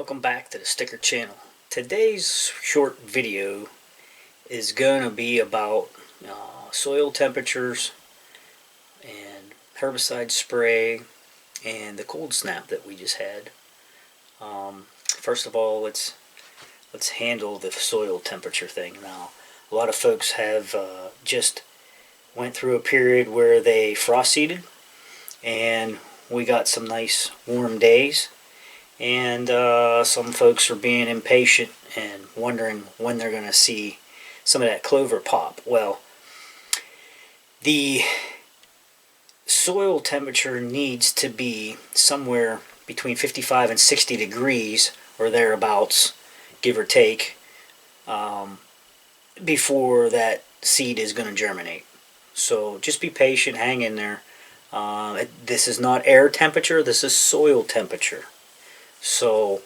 Welcome back to the Sticker channel. Today's short video is going to be about soil temperatures and herbicide spray and the cold snap that we just had. First of all, let's handle the soil temperature thing. Now, a lot of folks have just went through a period where they frost seeded, and we got some nice warm days. And some folks are being impatient and wondering when they're going to see some of that clover pop. Well, the soil temperature needs to be somewhere between 55 and 60 degrees or thereabouts, give or take, before that seed is going to germinate. So just be patient, hang in there. This is not air temperature, this is soil temperature. So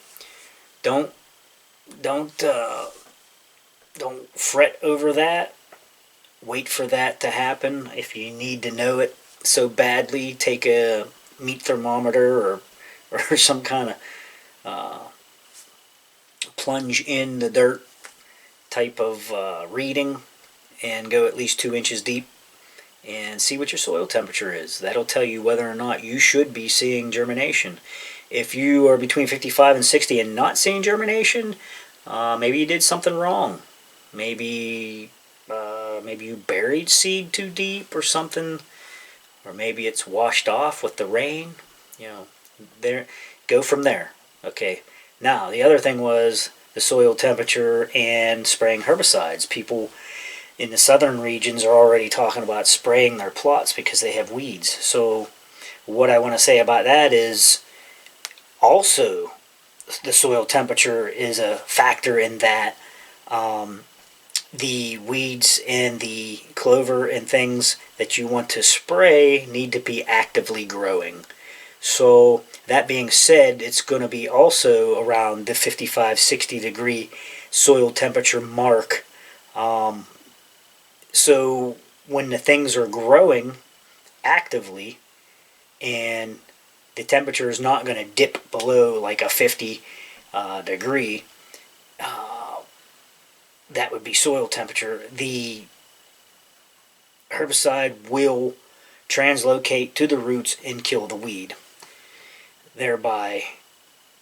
don't fret over that. Wait for that to happen. If you need to know it so badly, take a meat thermometer or some kind of plunge in the dirt type of reading and go at least 2 inches deep and see what your soil temperature is. That'll tell you whether or not you should be seeing germination. If you are between 55 and 60 and not seeing germination, maybe you did something wrong. Maybe you buried seed too deep or something, or maybe it's washed off with the rain. Go from there. Okay. Now the other thing was the soil temperature and spraying herbicides. People in the southern regions are already talking about spraying their plots because they have weeds. So what I want to say about that is also the soil temperature is a factor in that. The weeds and the clover and things that you want to spray need to be actively growing. So that being said, it's going to be also around the 55-60 degree soil temperature mark. So when the things are growing actively and the temperature is not going to dip below like a 50 degree, that would be soil temperature. The herbicide will translocate to the roots and kill the weed, thereby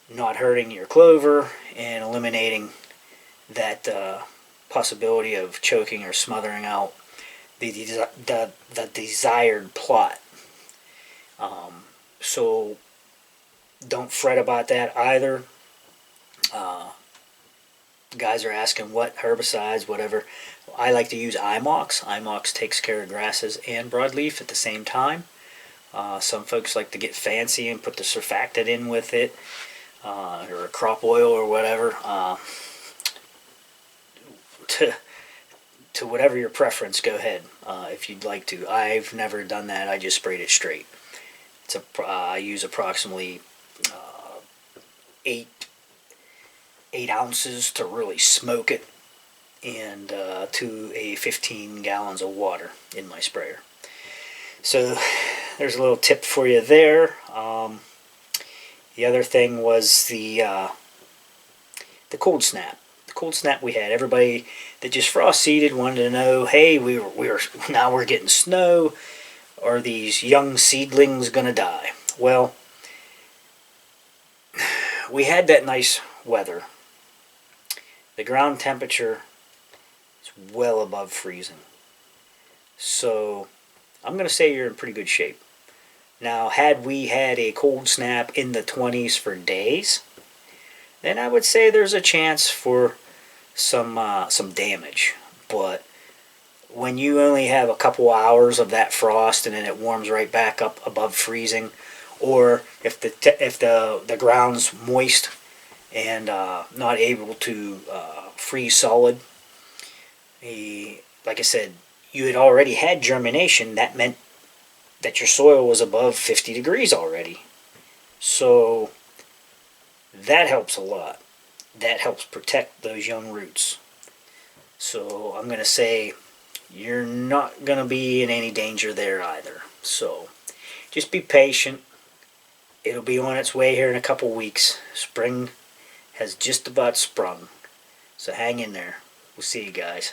not hurting your clover and eliminating that possibility of choking or smothering out the desired plot. So don't fret about that either. Guys are asking what herbicides, whatever. I like to use IMOX. IMOX takes care of grasses and broadleaf at the same time. Some folks like to get fancy and put the surfactant in with it, or a crop oil or whatever. To whatever your preference, go ahead if you'd like to. I've never done that. I just sprayed it straight. I use approximately 8 ounces to really smoke it, and to a 15 gallons of water in my sprayer. So there's a little tip for you there. The other thing was the cold snap. The cold snap we had. Everybody that just frost seeded wanted to know, hey, now we're getting snow. Are these young seedlings going to die? Well, we had that nice weather. The ground temperature is well above freezing. So I'm going to say you're in pretty good shape. Now, had we had a cold snap in the 20s for days, then I would say there's a chance for some damage. But when you only have a couple hours of that frost and then it warms right back up above freezing, or if the ground's moist and not able to freeze solid, like I said, you had already had germination. That meant that your soil was above 50 degrees already. So that helps a lot. That helps protect those young roots. So I'm going to say you're not going to be in any danger there either. So just be patient. It'll be on its way here in a couple weeks. Spring has just about sprung. So hang in there. We'll see you guys.